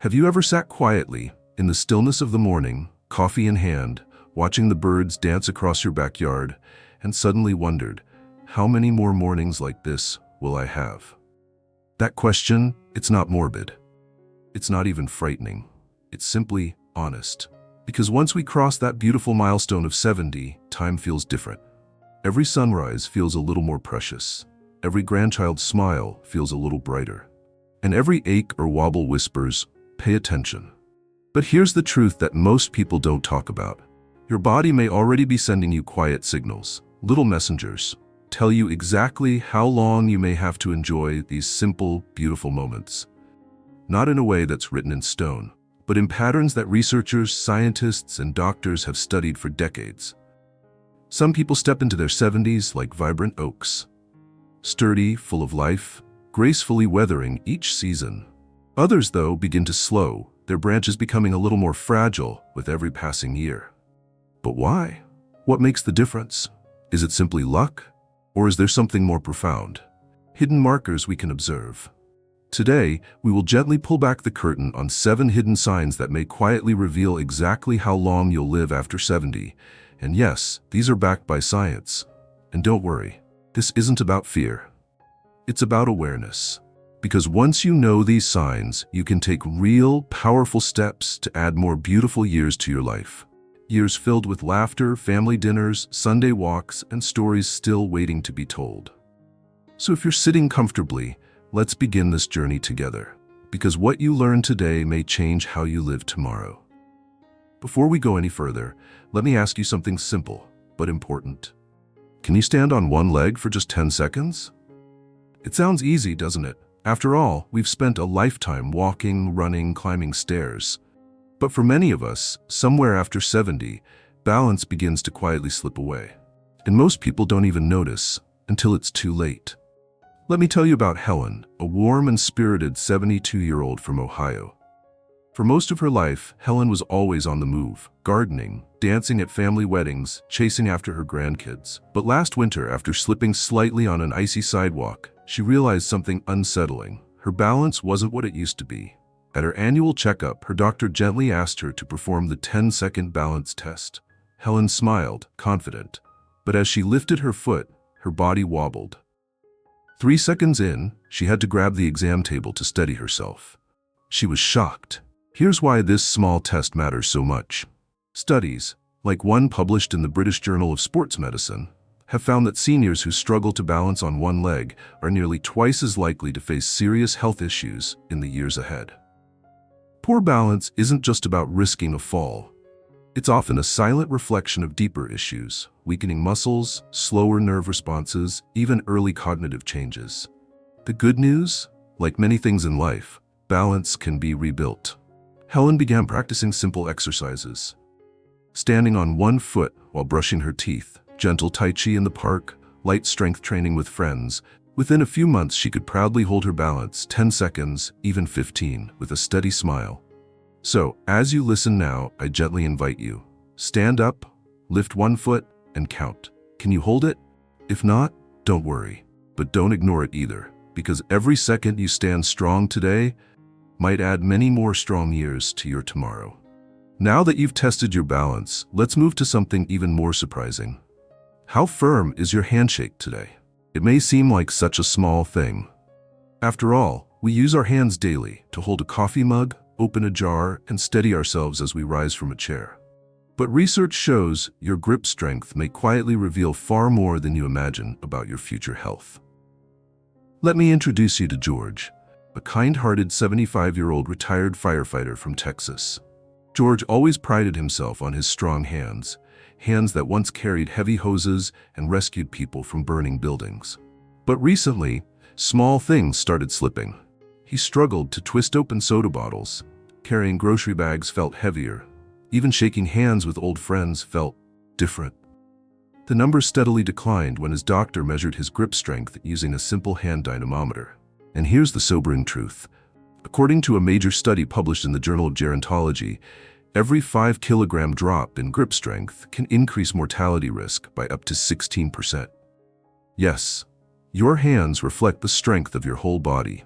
Have you ever sat quietly, in the stillness of the morning, coffee in hand, watching the birds dance across your backyard, and suddenly wondered, how many more mornings like this will I have? That question, it's not morbid. It's not even frightening. It's simply honest. Because once we cross that beautiful milestone of 70, time feels different. Every sunrise feels a little more precious. Every grandchild's smile feels a little brighter. And every ache or wobble whispers, pay attention. But here's the truth that most people don't talk about. Your body may already be sending you quiet signals, little messengers, tell you exactly how long you may have to enjoy these simple, beautiful moments. Not in a way that's written in stone, but in patterns that researchers, scientists, and doctors have studied for decades. Some people step into their 70s like vibrant oaks, sturdy, full of life, gracefully weathering each season. Others, though, begin to slow, their branches becoming a little more fragile with every passing year. But why? What makes the difference? Is it simply luck? Or is there something more profound? Hidden markers we can observe. Today, we will gently pull back the curtain on 7 hidden signs that may quietly reveal exactly how long you'll live after 70. And yes, these are backed by science. And don't worry, this isn't about fear. It's about awareness. Because once you know these signs, you can take real, powerful steps to add more beautiful years to your life. Years filled with laughter, family dinners, Sunday walks, and stories still waiting to be told. So if you're sitting comfortably, let's begin this journey together. Because what you learn today may change how you live tomorrow. Before we go any further, let me ask you something simple, but important. Can you stand on one leg for just 10 seconds? It sounds easy, doesn't it? After all, we've spent a lifetime walking, running, climbing stairs. But for many of us, somewhere after 70, balance begins to quietly slip away. And most people don't even notice until it's too late. Let me tell you about Helen, a warm and spirited 72-year-old from Ohio. For most of her life, Helen was always on the move, gardening, dancing at family weddings, chasing after her grandkids. But last winter, after slipping slightly on an icy sidewalk, she realized something unsettling. Her balance wasn't what it used to be. At her annual checkup, her doctor gently asked her to perform the 10-second balance test. Helen smiled, confident. But as she lifted her foot, her body wobbled. 3 seconds in, she had to grab the exam table to steady herself. She was shocked. Here's why this small test matters so much. Studies, like one published in the British Journal of Sports Medicine, have found that seniors who struggle to balance on one leg are nearly twice as likely to face serious health issues in the years ahead. Poor balance isn't just about risking a fall. It's often a silent reflection of deeper issues, weakening muscles, slower nerve responses, even early cognitive changes. The good news? Like many things in life, balance can be rebuilt. Helen began practicing simple exercises. Standing on one foot while brushing her teeth, gentle tai chi in the park, light strength training with friends. Within a few months, she could proudly hold her balance 10 seconds, even 15, with a steady smile. So, as you listen now, I gently invite you. Stand up, lift one foot, and count. Can you hold it? If not, don't worry. But don't ignore it either, because every second you stand strong today might add many more strong years to your tomorrow. Now that you've tested your balance, let's move to something even more surprising. How firm is your handshake today? It may seem like such a small thing. After all, we use our hands daily to hold a coffee mug, open a jar, and steady ourselves as we rise from a chair. But research shows your grip strength may quietly reveal far more than you imagine about your future health. Let me introduce you to George, a kind-hearted 75-year-old retired firefighter from Texas. George always prided himself on his strong hands that once carried heavy hoses and rescued people from burning buildings. But recently, small things started slipping. He struggled to twist open soda bottles. Carrying grocery bags felt heavier. Even shaking hands with old friends felt different. The numbers steadily declined when his doctor measured his grip strength using a simple hand dynamometer. And here's the sobering truth. According to a major study published in the Journal of Gerontology, every 5-kilogram drop in grip strength can increase mortality risk by up to 16%. Yes, your hands reflect the strength of your whole body.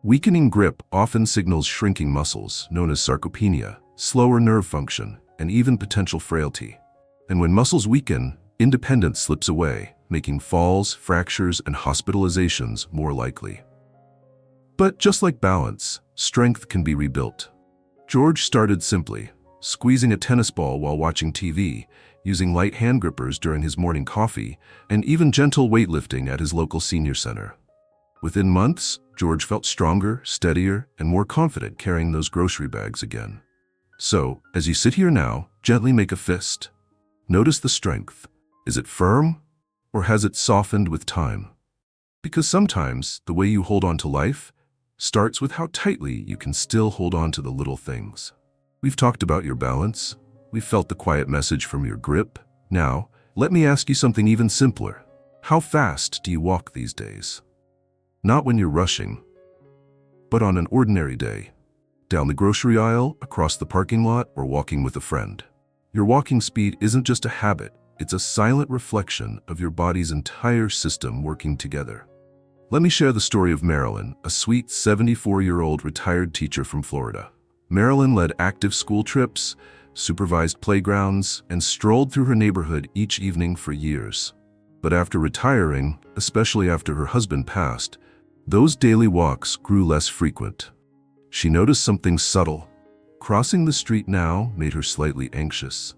Weakening grip often signals shrinking muscles, known as sarcopenia, slower nerve function, and even potential frailty. And when muscles weaken, independence slips away, making falls, fractures, and hospitalizations more likely. But just like balance, strength can be rebuilt. George started simply, squeezing a tennis ball while watching TV, using light hand grippers during his morning coffee, and even gentle weightlifting at his local senior center. Within months, George felt stronger, steadier, and more confident carrying those grocery bags again. So, as you sit here now, gently make a fist. Notice the strength. Is it firm, or has it softened with time? Because sometimes, the way you hold on to life starts with how tightly you can still hold on to the little things. We've talked about your balance. We've felt the quiet message from your grip. Now, let me ask you something even simpler. How fast do you walk these days? Not when you're rushing, but on an ordinary day. Down the grocery aisle, across the parking lot, or walking with a friend. Your walking speed isn't just a habit, it's a silent reflection of your body's entire system working together. Let me share the story of Marilyn, a sweet 74-year-old retired teacher from Florida. Marilyn led active school trips, supervised playgrounds, and strolled through her neighborhood each evening for years. But after retiring, especially after her husband passed, those daily walks grew less frequent. She noticed something subtle. Crossing the street now made her slightly anxious.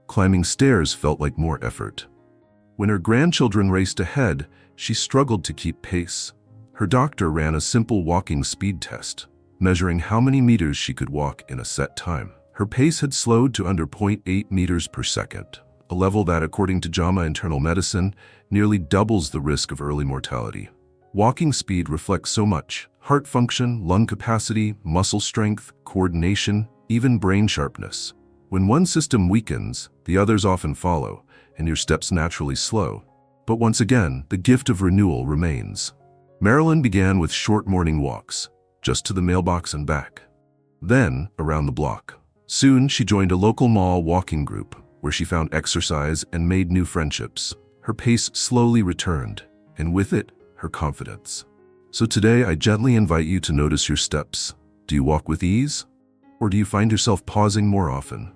Climbing stairs felt like more effort. When her grandchildren raced ahead, she struggled to keep pace. Her doctor ran a simple walking speed test, measuring how many meters she could walk in a set time. Her pace had slowed to under 0.8 meters per second, a level that, according to JAMA Internal Medicine, nearly doubles the risk of early mortality. Walking speed reflects so much: heart function, lung capacity, muscle strength, coordination, even brain sharpness. When one system weakens, the others often follow, and your steps naturally slow. But once again, the gift of renewal remains. Marilyn began with short morning walks, just to the mailbox and back. Then, around the block. Soon, she joined a local mall walking group, where she found exercise and made new friendships. Her pace slowly returned, and with it, her confidence. So today, I gently invite you to notice your steps. Do you walk with ease? Or do you find yourself pausing more often?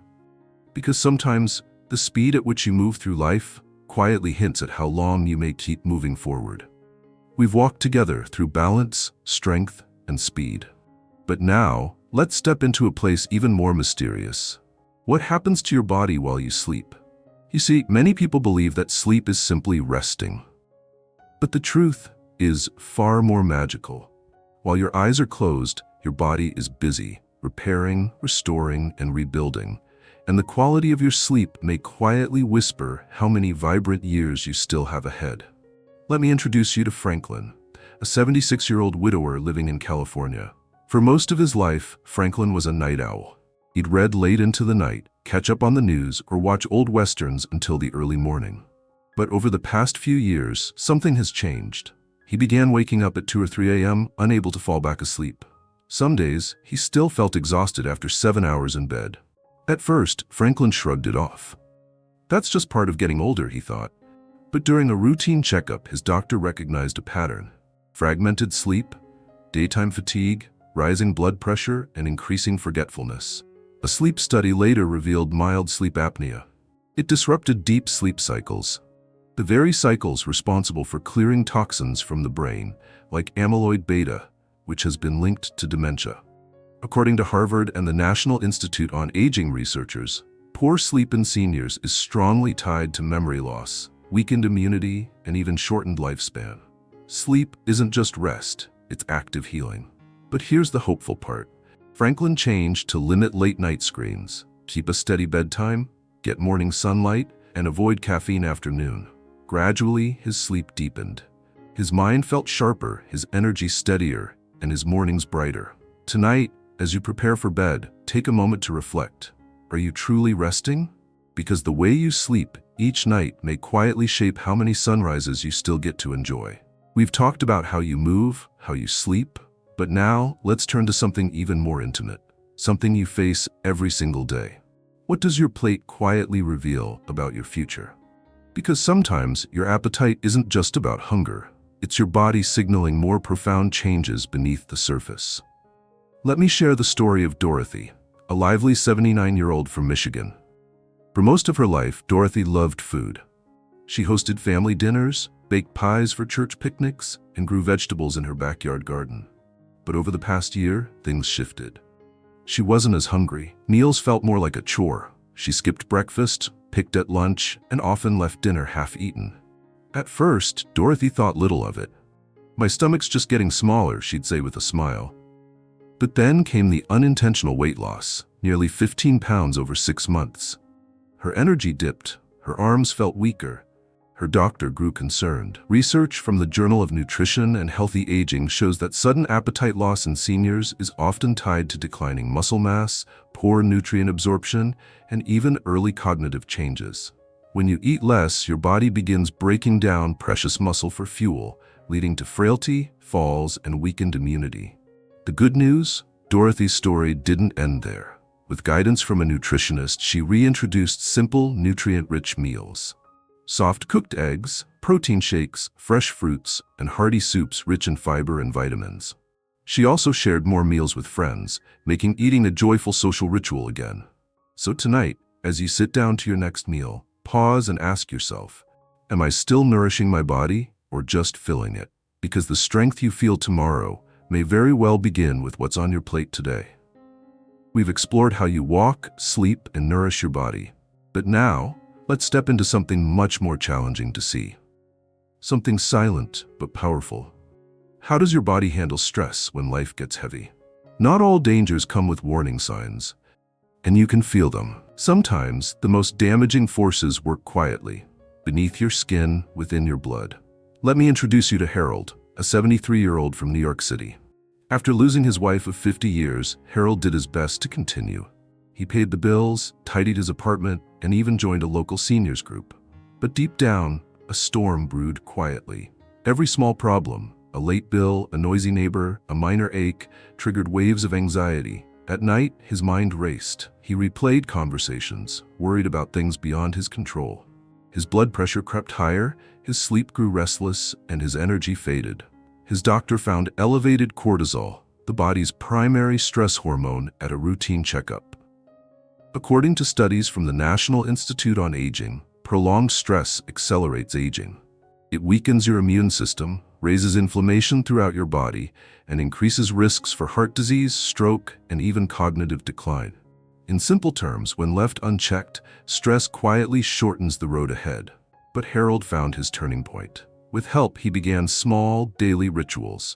Because sometimes, the speed at which you move through life quietly hints at how long you may keep moving forward. We've walked together through balance, strength, and speed. But now, let's step into a place even more mysterious. What happens to your body while you sleep? You see, many people believe that sleep is simply resting. But the truth is far more magical. While your eyes are closed, your body is busy, repairing, restoring, and rebuilding. And the quality of your sleep may quietly whisper how many vibrant years you still have ahead. Let me introduce you to Franklin, a 76-year-old widower living in California. For most of his life, Franklin was a night owl. He'd read late into the night, catch up on the news, or watch old westerns until the early morning. But over the past few years, something has changed. He began waking up at 2 or 3 a.m., unable to fall back asleep. Some days, he still felt exhausted after 7 hours in bed. At first, Franklin shrugged it off. That's just part of getting older, he thought. But during a routine checkup, his doctor recognized a pattern: fragmented sleep, daytime fatigue, rising blood pressure, and increasing forgetfulness. A sleep study later revealed mild sleep apnea. It disrupted deep sleep cycles, the very cycles responsible for clearing toxins from the brain, like amyloid beta, which has been linked to dementia. According to Harvard and the National Institute on Aging researchers, poor sleep in seniors is strongly tied to memory loss, weakened immunity, and even shortened lifespan. Sleep isn't just rest, it's active healing. But here's the hopeful part. Franklin changed to limit late-night screens, keep a steady bedtime, get morning sunlight, and avoid caffeine after noon. Gradually, his sleep deepened. His mind felt sharper, his energy steadier, and his mornings brighter. Tonight, as you prepare for bed, take a moment to reflect. Are you truly resting? Because the way you sleep each night may quietly shape how many sunrises you still get to enjoy. We've talked about how you move, how you sleep, but now let's turn to something even more intimate, something you face every single day. What does your plate quietly reveal about your future? Because sometimes your appetite isn't just about hunger. It's your body signaling more profound changes beneath the surface. Let me share the story of Dorothy, a lively 79-year-old from Michigan. For most of her life, Dorothy loved food. She hosted family dinners, baked pies for church picnics, and grew vegetables in her backyard garden. But over the past year, things shifted. She wasn't as hungry. Meals felt more like a chore. She skipped breakfast, picked at lunch, and often left dinner half-eaten. At first, Dorothy thought little of it. "My stomach's just getting smaller," she'd say with a smile. But then came the unintentional weight loss, nearly 15 pounds over 6 months. Her energy dipped, her arms felt weaker. Her doctor grew concerned. Research from the Journal of Nutrition and Healthy Aging shows that sudden appetite loss in seniors is often tied to declining muscle mass, poor nutrient absorption, and even early cognitive changes. When you eat less, your body begins breaking down precious muscle for fuel, leading to frailty, falls, and weakened immunity. The good news? Dorothy's story didn't end there. With guidance from a nutritionist, she reintroduced simple, nutrient-rich meals. Soft cooked eggs, protein shakes, fresh fruits, and hearty soups rich in fiber and vitamins. She also shared more meals with friends, making eating a joyful social ritual again. So tonight, as you sit down to your next meal, pause and ask yourself, am I still nourishing my body or just filling it? Because the strength you feel tomorrow may very well begin with what's on your plate today. We've explored how you walk, sleep, and nourish your body. But now, let's step into something much more challenging to see. Something silent but powerful. How does your body handle stress when life gets heavy? Not all dangers come with warning signs, and you can feel them. Sometimes, the most damaging forces work quietly, beneath your skin, within your blood. Let me introduce you to Harold, a 73-year-old from New York City. After losing his wife of 50 years, Harold did his best to continue. He paid the bills, tidied his apartment, and even joined a local seniors group. But deep down, a storm brewed quietly. Every small problem, a late bill, a noisy neighbor, a minor ache, triggered waves of anxiety. At night, his mind raced. He replayed conversations, worried about things beyond his control. His blood pressure crept higher, his sleep grew restless, and his energy faded. His doctor found elevated cortisol, the body's primary stress hormone, at a routine checkup. According to studies from the National Institute on Aging, prolonged stress accelerates aging. It weakens your immune system, raises inflammation throughout your body, and increases risks for heart disease, stroke, and even cognitive decline. In simple terms, when left unchecked, stress quietly shortens the road ahead. But Harold found his turning point. With help, he began small, daily rituals.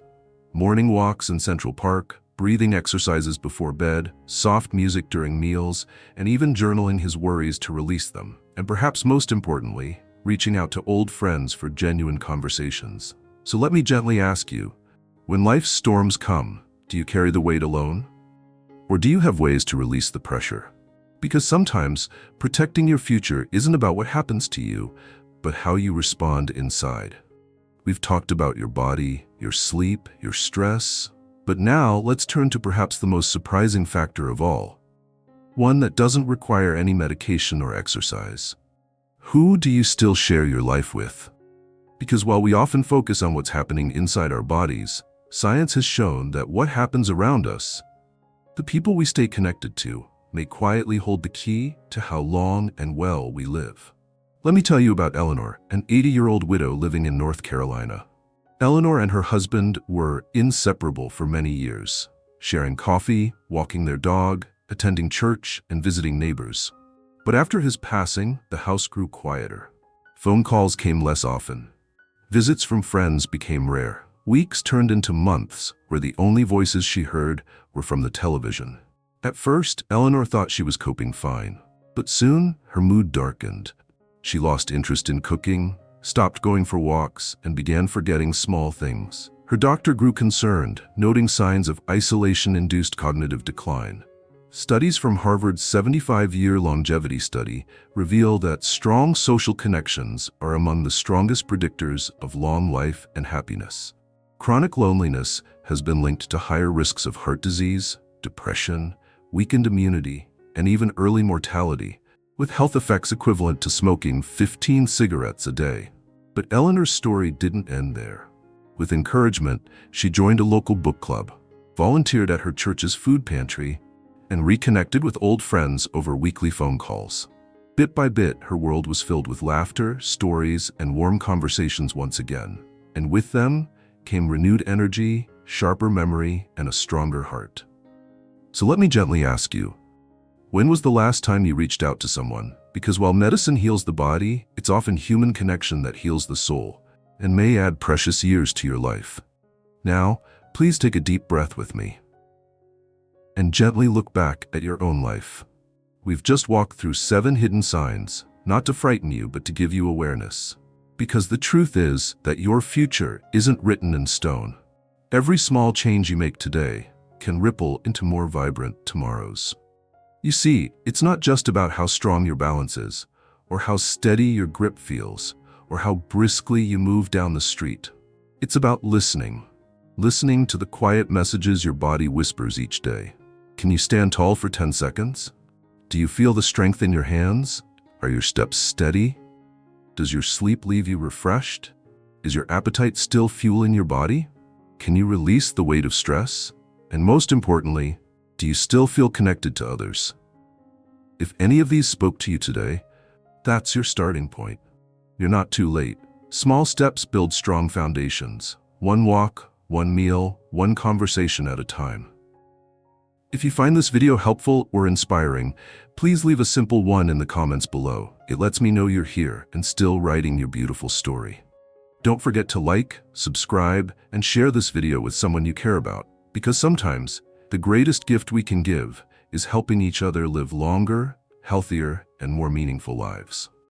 Morning walks in Central Park, breathing exercises before bed, soft music during meals, and even journaling his worries to release them. And perhaps most importantly, reaching out to old friends for genuine conversations. So let me gently ask you, when life's storms come, do you carry the weight alone? Or do you have ways to release the pressure? Because sometimes, protecting your future isn't about what happens to you, but how you respond inside. We've talked about your body, your sleep, your stress, but now let's turn to perhaps the most surprising factor of all. One that doesn't require any medication or exercise. Who do you still share your life with? Because while we often focus on what's happening inside our bodies, science has shown that what happens around us, the people we stay connected to, may quietly hold the key to how long and well we live. Let me tell you about Eleanor, an 80-year-old widow living in North Carolina. Eleanor and her husband were inseparable for many years, sharing coffee, walking their dog, attending church, and visiting neighbors. But after his passing, the house grew quieter. Phone calls came less often. Visits from friends became rare. Weeks turned into months where the only voices she heard were from the television. At first, Eleanor thought she was coping fine, but soon her mood darkened. She lost interest in cooking, stopped going for walks, and began forgetting small things. Her doctor grew concerned, noting signs of isolation-induced cognitive decline. Studies from Harvard's 75-year longevity study reveal that strong social connections are among the strongest predictors of long life and happiness. Chronic loneliness has been linked to higher risks of heart disease, depression, weakened immunity, and even early mortality, with health effects equivalent to smoking 15 cigarettes a day. But Eleanor's story didn't end there. With encouragement, she joined a local book club, volunteered at her church's food pantry, and reconnected with old friends over weekly phone calls. Bit by bit, her world was filled with laughter, stories, and warm conversations once again. And with them came renewed energy, sharper memory, and a stronger heart. So let me gently ask you, when was the last time you reached out to someone? Because while medicine heals the body, it's often human connection that heals the soul and may add precious years to your life. Now, please take a deep breath with me and gently look back at your own life. We've just walked through 7 hidden signs, not to frighten you, but to give you awareness. Because the truth is that your future isn't written in stone. Every small change you make today can ripple into more vibrant tomorrows. You see, it's not just about how strong your balance is, or how steady your grip feels, or how briskly you move down the street. It's about listening to the quiet messages your body whispers each day. Can you stand tall for 10 seconds? Do you feel the strength in your hands? Are your steps steady? Does your sleep leave you refreshed? Is your appetite still fueling your body? Can you release the weight of stress? And most importantly, do you still feel connected to others? If any of these spoke to you today, that's your starting point. You're not too late. Small steps build strong foundations. One walk, one meal, one conversation at a time. If you find this video helpful or inspiring, please leave a simple 1 in the comments below. It lets me know you're here and still writing your beautiful story. Don't forget to like, subscribe, and share this video with someone you care about, because sometimes the greatest gift we can give is helping each other live longer, healthier, and more meaningful lives.